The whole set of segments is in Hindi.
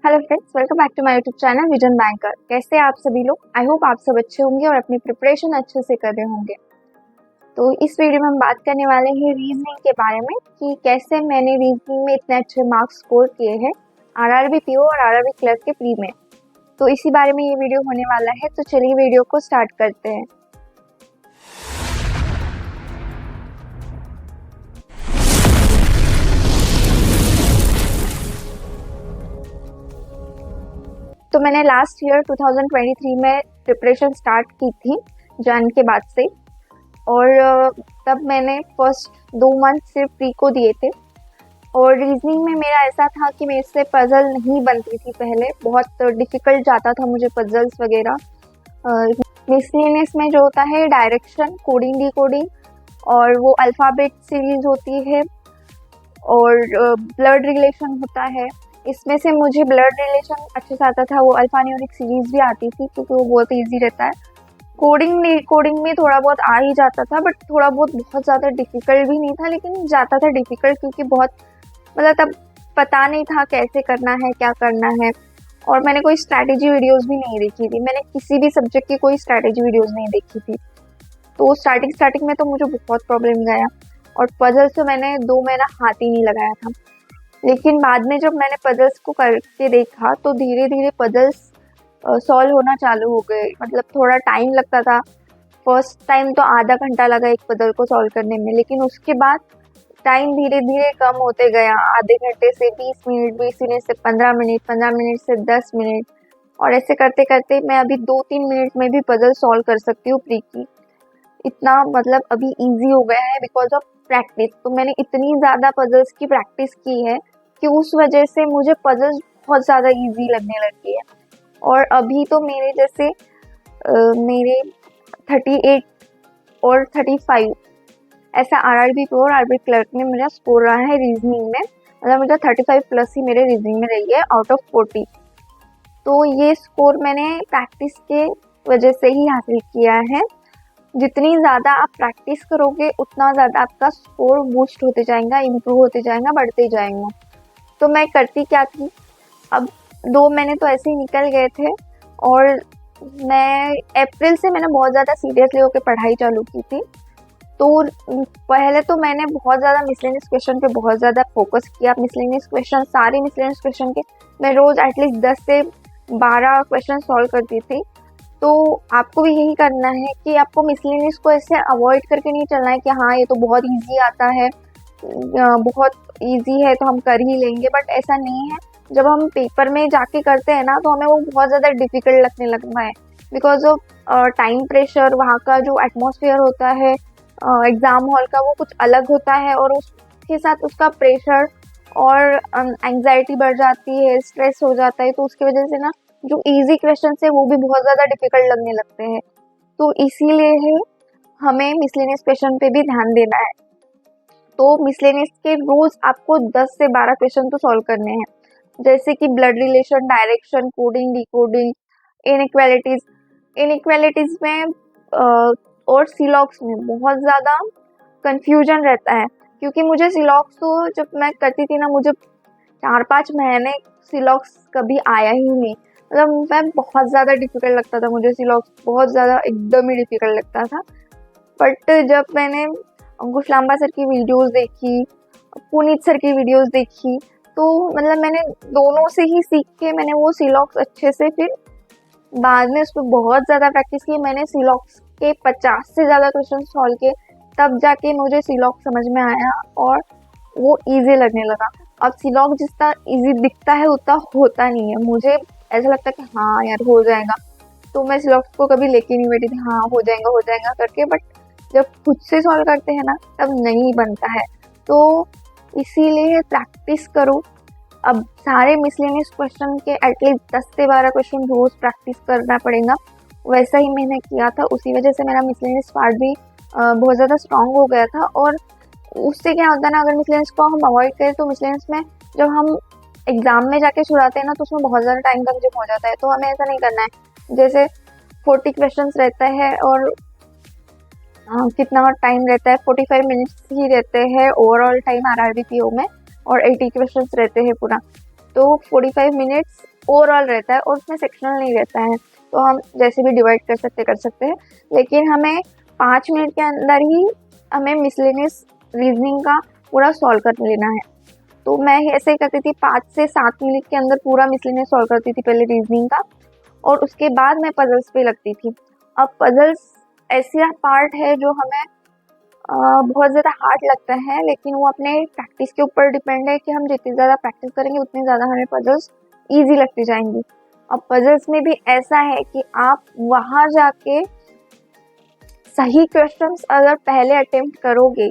Hello friends, welcome back to my YouTube channel Vision Banker. कैसे हैं आप सभी लोग? आई होप आप सब अच्छे होंगे और अपनी प्रिपरेशन अच्छे से कर रहे होंगे। तो इस वीडियो में हम बात करने वाले हैं रीजनिंग के बारे में कि कैसे मैंने रीजनिंग में इतने अच्छे मार्क्स स्कोर किए हैं आरआरबी पीओ और आरआरबी क्लर्क के प्री में। तो इसी बारे में ये वीडियो होने वाला है। तो चलिए वीडियो को स्टार्ट करते हैं। तो मैंने लास्ट ईयर 2023 में प्रिपरेशन स्टार्ट की थी जन के बाद से, और तब मैंने फर्स्ट 2 मंथ सिर्फ प्री को दिए थे। और रीजनिंग में मेरा ऐसा था कि मेरे से पजल नहीं बनती थी, पहले बहुत डिफ़िकल्ट जाता था मुझे पजल्स वगैरह। मिसलेनियस में जो होता है डायरेक्शन, कोडिंग, डिकोडिंग और वो अल्फ़ाबेट सीरीज़ होती है और ब्लड रिलेशन होता है। इसमें से मुझे ब्लड रिलेशन अच्छे से आता था, वो अल्फ़ान्यूमेरिक सीरीज़ भी आती थी क्योंकि वो बहुत ईजी रहता है। कोडिंग में थोड़ा बहुत आ ही जाता था, बट थोड़ा बहुत ज़्यादा डिफ़िकल्ट भी नहीं था, लेकिन जाता था डिफ़िकल्ट क्योंकि बहुत मतलब तब पता नहीं था कैसे करना है, क्या करना है। और मैंने कोई स्ट्रैटेजी वीडियोस भी नहीं देखी थी, मैंने किसी भी सब्जेक्ट की कोई स्ट्रैटेजी वीडियोस नहीं देखी थी। तो स्टार्टिंग में तो मुझे बहुत प्रॉब्लम गया और पजल्स तो मैंने 2 महीना हाथ ही नहीं लगाया था। लेकिन बाद में जब मैंने पजल्स को करके देखा तो धीरे धीरे पजल्स सॉल्व होना चालू हो गए। मतलब थोड़ा टाइम लगता था, फर्स्ट टाइम तो आधा घंटा लगा एक पजल को सॉल्व करने में, लेकिन उसके बाद टाइम धीरे धीरे कम होते गया। आधे घंटे से 20 मिनट, 20 मिनट से 15 मिनट, 15 मिनट से 10 मिनट, और ऐसे करते करते मैं अभी 2-3 मिनट में भी पजल सॉल्व कर सकती हूँ प्री की। इतना मतलब अभी इजी हो गया है बिकॉज ऑफ प्रैक्टिस। तो मैंने इतनी ज़्यादा पजल्स की प्रैक्टिस की है कि उस वजह से मुझे पजल्स बहुत ज़्यादा इजी लगने लगी है। और अभी तो मेरे जैसे मेरे 38 और 35 ऐसा आरआरबी पीओ और आरआरबी क्लर्क में मेरा स्कोर रहा है रीजनिंग में। मतलब मुझे 35 प्लस ही मेरे रीजनिंग में रही है आउट ऑफ 40। तो ये स्कोर मैंने प्रैक्टिस के वजह से ही हासिल किया है। जितनी ज़्यादा आप प्रैक्टिस करोगे उतना ज़्यादा आपका स्कोर बूस्ट होते जाएगा, इम्प्रूव होते जाएगा, बढ़ते जाएगा। तो मैं करती क्या थी, अब 2 महीने तो ऐसे ही निकल गए थे और मैं अप्रैल से मैंने बहुत ज़्यादा सीरियसली होकर पढ़ाई चालू की थी। तो पहले तो मैंने बहुत ज़्यादा मिसलेनियस क्वेश्चन पे बहुत ज़्यादा फोकस किया। मिसलेनियस क्वेश्चन, सारे मिसलेनियस क्वेश्चन के मैं रोज़ एटलीस्ट 10 से 12 क्वेश्चन सॉल्व करती थी। तो आपको भी यही करना है कि आपको मिसलेनियस को ऐसे अवॉइड करके नहीं चलना है कि हाँ ये तो बहुत इजी आता है, बहुत इजी है तो हम कर ही लेंगे, बट ऐसा नहीं है। जब हम पेपर में जाके करते हैं ना तो हमें वो बहुत ज़्यादा डिफ़िकल्ट लगने लगता है बिकॉज ऑफ टाइम प्रेशर। वहाँ का जो एटमॉस्फेयर होता है एग्ज़ाम हॉल का, वो कुछ अलग होता है और उसके साथ उसका प्रेशर और एंग्जाइटी बढ़ जाती है, स्ट्रेस हो जाता है। तो उसकी वजह से ना जो इजी क्वेश्चन है वो भी बहुत ज़्यादा डिफ़िकल्ट लगने लगते हैं। तो इसीलिए हमें मिसलेनियस क्वेश्चन पे भी ध्यान देना है। तो मिसलेनियस के रोज़ आपको 10 से 12 क्वेश्चन तो सॉल्व करने हैं, जैसे कि blood relation, direction, coding, decoding, inequalities में और सिलॉक्स में बहुत ज़्यादा कन्फ्यूजन रहता है। क्योंकि मुझे सिलॉक्स तो जब मैं करती थी ना, मुझे 4-5 महीने सिलॉक्स कभी आया ही नहीं। मतलब मैं बहुत ज़्यादा डिफ़िकल्ट लगता था मुझे सिलॉक्स, बहुत ज़्यादा एकदम ही डिफ़िकल्ट लगता था। बट जब मैंने अंकुश लांबा सर की वीडियोस देखी, पुनीत सर की वीडियोस देखी, तो मतलब मैंने दोनों से ही सीख के मैंने वो सिलॉक्स अच्छे से फिर बाद में उस पर बहुत ज़्यादा प्रैक्टिस की। मैंने सिलॉक्स के 50 से ज़्यादा क्वेश्चन सॉल्व किए, तब जाके मुझे सिलॉक्स समझ में आया और वो ईजी लगने लगा। अब सिलॉक्स जितना ईजी दिखता है उतना होता नहीं है। मुझे ऐसा लगता है कि हाँ यार हो जाएगा, तो मैं सिलॉक्स को कभी लेके नहीं बैठी थी हाँ हो जाएगा करके। बट जब खुद से सॉल्व करते हैं ना तब नहीं बनता है। तो इसीलिए प्रैक्टिस करो। अब सारे मिसलेनियस क्वेश्चन के एटलीस्ट 10 से 12 क्वेश्चन रोज़ प्रैक्टिस करना पड़ेगा। वैसा ही मैंने किया था, उसी वजह से मेरा मिसलेनियस पार्ट भी बहुत ज़्यादा स्ट्रॉन्ग हो गया था। और उससे क्या होता है ना, अगर मिसलेनियस को हम अवॉइड करें तो मिसलेनियस में जब हम एग्ज़ाम में जाके छुड़ाते हैं ना तो उसमें बहुत ज़्यादा टाइम कंज्यूम हो जाता है। तो हमें ऐसा नहीं करना है। जैसे 40 क्वेश्चंस रहता है और कितना टाइम रहता है, 45 मिनट्स ही रहते हैं ओवरऑल टाइम आरआरबी पीओ में, और 80 क्वेश्चंस रहते हैं पूरा। तो 45 मिनट्स ओवरऑल रहता है और उसमें सेक्शनल नहीं रहता है, तो हम जैसे भी डिवाइड कर सकते हैं। लेकिन हमें 5 मिनट के अंदर ही हमें मिसलेनियस रीजनिंग का पूरा सॉल्व कर लेना है। तो मैं ऐसे ही करती थी, 5 से 7 मिनट के अंदर पूरा मिसलेनियस सॉल्व करती थी पहले रीजनिंग का, और उसके बाद मैं पजल्स पे लगती थी। अब पजल्स ऐसा पार्ट है जो हमें बहुत ज़्यादा हार्ड लगता है, लेकिन वो अपने प्रैक्टिस के ऊपर डिपेंड है कि हम जितनी ज़्यादा प्रैक्टिस करेंगे उतनी ज़्यादा हमें पजल्स ईजी लगती जाएंगी। अब पजल्स में भी ऐसा है कि आप वहाँ जाके सही क्वेश्चंस अगर पहले अटेम्प्ट करोगे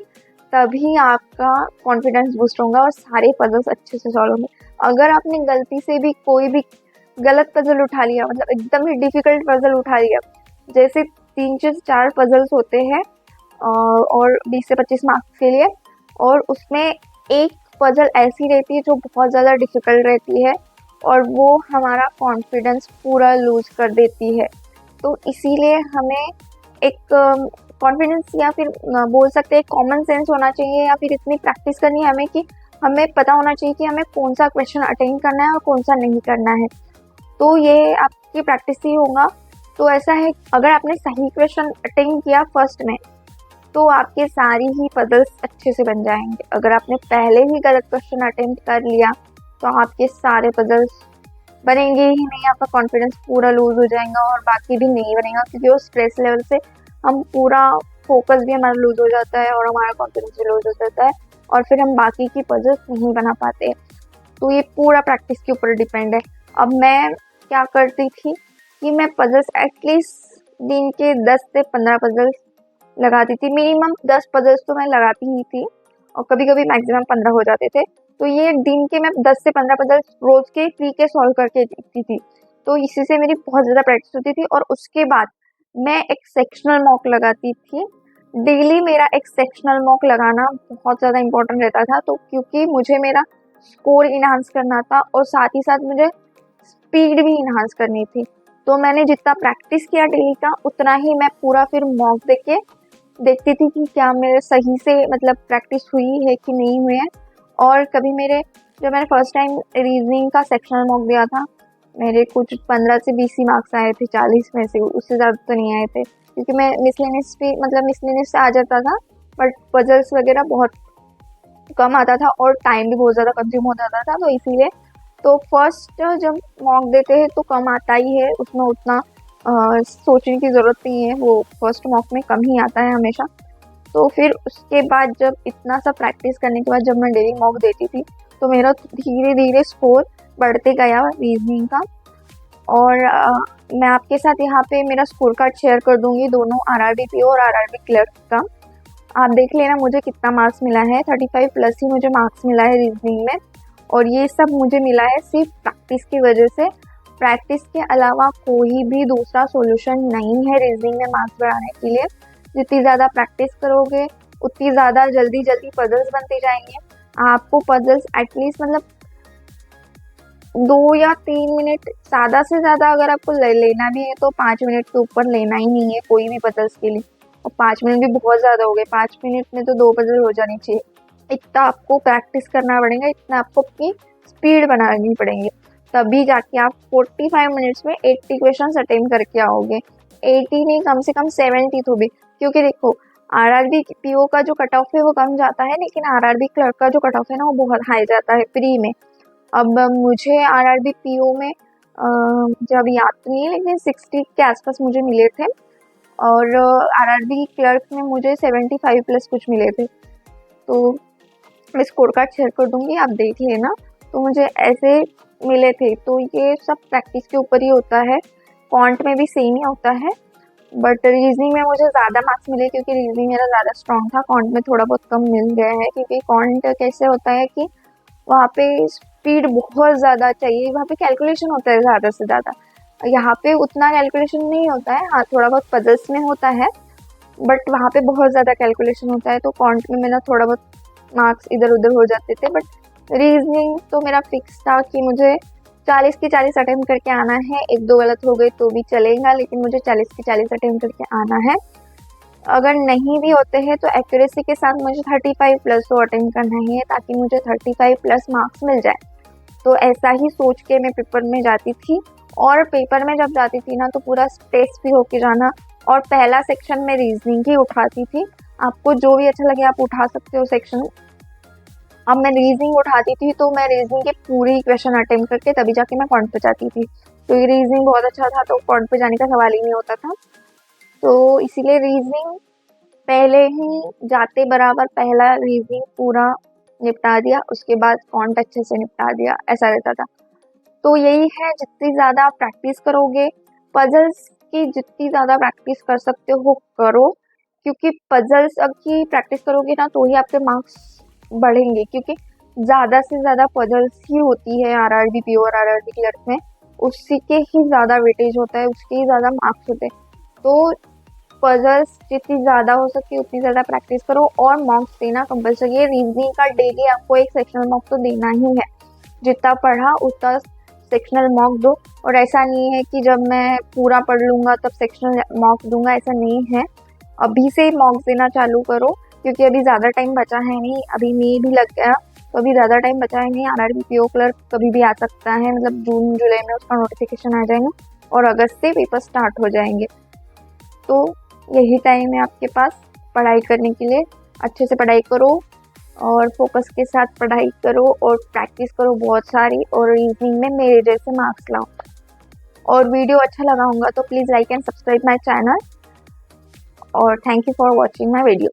तभी आपका कॉन्फिडेंस बूस्ट होगा और सारे पजल्स अच्छे से सॉल्व होंगे। अगर आपने गलती से भी कोई भी गलत पजल उठा लिया, मतलब एकदम ही डिफिकल्ट पजल उठा लिया, जैसे 3 से 4 पजल्स होते हैं और 20 से 25 मार्क्स के लिए, और उसमें एक पजल ऐसी रहती है जो बहुत ज़्यादा डिफिकल्ट रहती है और वो हमारा कॉन्फिडेंस पूरा लूज कर देती है। तो इसीलिए हमें एक कॉन्फिडेंस या फिर बोल सकते हैं कॉमन सेंस होना चाहिए, या फिर इतनी प्रैक्टिस करनी है हमें कि हमें पता होना चाहिए कि हमें कौन सा क्वेश्चन अटेंड करना है और कौन सा नहीं करना है। तो ये आपकी प्रैक्टिस ही होगा। तो ऐसा है, अगर आपने सही क्वेश्चन अटेंड किया फर्स्ट में तो आपके सारी ही पजल्स अच्छे से बन जाएंगे। अगर आपने पहले ही गलत क्वेश्चन अटेम्प्ट कर लिया तो आपके सारे पजल्स बनेंगे ही नहीं, आपका कॉन्फिडेंस पूरा लूज हो जाएगा और बाकी भी नहीं बनेगा, क्योंकि वो स्ट्रेस लेवल से हम पूरा फोकस भी हमारा लूज हो जाता है और हमारा कॉन्फिडेंस भी लूज हो जाता है और फिर हम बाकी की पजल्स नहीं बना पाते। तो ये पूरा प्रैक्टिस के ऊपर डिपेंड है। अब मैं क्या करती थी कि मैं पजल्स एटलीस्ट दिन के 10 से 15 पजल्स लगाती थी। मिनिमम 10 पजल्स तो मैं लगाती ही थी और कभी कभी मैक्सिमम 15 हो जाते थे। तो ये दिन के मैं 10 से 15 पजल्स रोज के फ्री के सॉल्व करके देखती थी। तो इसी से मेरी बहुत ज़्यादा प्रैक्टिस होती थी। और उसके बाद मैं एक सेक्शनल मॉक लगाती थी। डेली मेरा एक सेक्शनल मॉक लगाना बहुत ज़्यादा इंपॉर्टेंट रहता था, तो क्योंकि मुझे मेरा स्कोर इन्हांस करना था और साथ ही साथ मुझे स्पीड भी इन्हांस करनी थी। तो मैंने जितना प्रैक्टिस किया डेली का उतना ही मैं पूरा फिर मॉक देखती थी कि क्या मेरे सही से मतलब प्रैक्टिस हुई है कि नहीं हुई है। और कभी जब मैंने फर्स्ट टाइम रीजनिंग का सेक्शनल मॉक दिया था, मेरे कुछ 15 से 20 ही मार्क्स आए थे 40 में से, उससे ज़्यादा तो नहीं आए थे, क्योंकि मैं मिसलेनियस से आ जाता था, बट पजल्स वगैरह बहुत कम आता था और टाइम भी बहुत ज़्यादा कंज्यूम हो जाता था। तो इसीलिए तो फर्स्ट जब मॉक देते हैं तो कम आता ही है, उसमें उतना सोचने की ज़रूरत नहीं है, वो फर्स्ट मॉक में कम ही आता है हमेशा। तो फिर उसके बाद जब इतना सा प्रैक्टिस करने के बाद जब मैं डेली मॉक देती थी तो मेरा धीरे धीरे स्कोर बढ़ते गया रीजनिंग का। और मैं आपके साथ यहाँ पे मेरा स्कोर कार्ड शेयर कर दूंगी, दोनों आरआरबी पीओ और आरआरबी क्लर्क का। आप देख लेना मुझे कितना मार्क्स मिला है, 35 प्लस ही मुझे मार्क्स मिला है रीजनिंग में। और ये सब मुझे मिला है सिर्फ प्रैक्टिस की वजह से। प्रैक्टिस के अलावा कोई भी दूसरा सॉल्यूशन नहीं है रीजनिंग में मार्क्स बढ़ाने के लिए। जितनी ज़्यादा प्रैक्टिस करोगे उतनी ज़्यादा जल्दी पजल्स बनते जाएंगे। आपको पजल्स एटलीस्ट मतलब 2 या 3 मिनट, ज़्यादा से ज़्यादा अगर आपको लेना भी है तो 5 मिनट के ऊपर लेना ही नहीं है कोई भी पजल्स के लिए। और 5 मिनट भी बहुत ज़्यादा हो गए, 5 मिनट में तो 2 पजल हो जानी चाहिए। इतना आपको प्रैक्टिस करना पड़ेगा, इतना आपको अपनी स्पीड बनानी पड़ेगी, तभी जाके आप 45 मिनट्स में 80 क्वेश्चन अटेम्प्ट करके आओगे। 80 नहीं, कम से कम 70 तो भी, क्योंकि देखो आरआरबी पीओ का जो कट ऑफ है वो कम जाता है, लेकिन आरआरबी क्लर्क का जो कट ऑफ है ना वो बहुत हाई जाता है प्री में। अब मुझे आरआरबी पीओ में जब याद तो नहीं है लेकिन 60 के आसपास मुझे मिले थे और आरआरबी क्लर्क में मुझे 75 प्लस कुछ मिले थे। तो मैं स्कोर कार्ड शेयर कर दूंगी, आप देख लेना। तो मुझे ऐसे मिले थे। तो ये सब प्रैक्टिस के ऊपर ही होता है। कॉन्ट में भी सेम ही होता है, बट रीजनिंग में मुझे ज़्यादा मार्क्स मिले क्योंकि रीजनिंग मेरा ज़्यादा स्ट्रॉन्ग था। कॉन्ट में थोड़ा बहुत कम मिल गया है, क्योंकि कॉन्ट कैसे होता है कि वहाँ पे स्पीड बहुत ज़्यादा चाहिए, वहाँ पे कैलकुलेशन होता है ज़्यादा से ज़्यादा। यहाँ पे उतना कैलकुलेशन नहीं होता है, हाँ थोड़ा बहुत पजल्स में होता है, बट वहाँ पे बहुत ज़्यादा कैलकुलेशन होता है। तो कॉन्ट में मेरा थोड़ा बहुत मार्क्स इधर उधर हो जाते थे, बट रीजनिंग तो मेरा फिक्स था कि मुझे 40 की 40 अटेम्प्ट करके आना है। 1-2 गलत हो गए तो भी चलेगा, लेकिन मुझे 40 की 40 अटेम्प्ट करके आना है। अगर नहीं भी होते हैं तो एक्यूरेसी के साथ मुझे 35 प्लस तो अटेम्प्ट करना ही है, ताकि मुझे 35 प्लस मार्क्स मिल जाए। तो ऐसा ही सोच के मैं पेपर में जाती थी। और पेपर में जब जाती थी ना तो पूरा स्ट्रेस फ्री होके जाना। और पहला सेक्शन में रीजनिंग ही उठाती थी। आपको जो भी अच्छा लगे आप उठा सकते हो सेक्शन। अब मैं रीजनिंग उठाती थी तो मैं रीजनिंग के पूरी क्वेश्चन अटेम्प्ट करके तभी जाके मैं कॉन्ट पे जाती थी। तो ये रीजनिंग बहुत अच्छा था तो कॉन्ट पे जाने का सवाल ही नहीं होता था। तो इसीलिए रीजनिंग पहले ही जाते बराबर पहला रीजनिंग पूरा निपटा दिया, उसके बाद कॉन्ट अच्छे से निपटा दिया, ऐसा रहता था। तो यही है, जितनी ज़्यादा आप प्रैक्टिस करोगे पजल्स की, जितनी ज़्यादा प्रैक्टिस कर सकते हो करो, क्योंकि पजल्स अब की प्रैक्टिस करोगे ना तो ही आपके मार्क्स बढ़ेंगे, क्योंकि ज़्यादा से ज़्यादा पजल्स ही होती है आरआरबी पीओ और आरआरबी क्लर्क में, उसी के ही ज़्यादा वेटेज होता है, उसके ही ज़्यादा मार्क्स होते हैं। तो पजल्स जितनी ज़्यादा हो सकती है उतनी ज़्यादा प्रैक्टिस करो और मॉक्स देना कंपल्सरी है। रीजनिंग का डेली आपको एक सेक्शनल मॉक तो देना ही है, जितना पढ़ा उतना सेक्शनल मॉक दो। और ऐसा नहीं है कि जब मैं पूरा पढ़ लूँगा तब सेक्शनल मॉक दूंगा, ऐसा नहीं है। अभी से मॉक देना चालू करो, क्योंकि अभी ज़्यादा टाइम बचा है नहीं, अभी मई भी लग गया तो अभी ज़्यादा टाइम बचा है नहीं। आरआरबी पीओ क्लर्क कभी भी आ सकता है, मतलब जून जुलाई में उसका नोटिफिकेशन आ जाएगा और अगस्त से पेपर स्टार्ट हो जाएंगे। तो यही टाइम है आपके पास पढ़ाई करने के लिए। अच्छे से पढ़ाई करो और फोकस के साथ पढ़ाई करो और प्रैक्टिस करो बहुत सारी, और रीजनिंग में मेरे जैसे मार्क्स लाओ। और वीडियो अच्छा लगा होगा तो please like and subscribe my channel, और thank you for watching my video.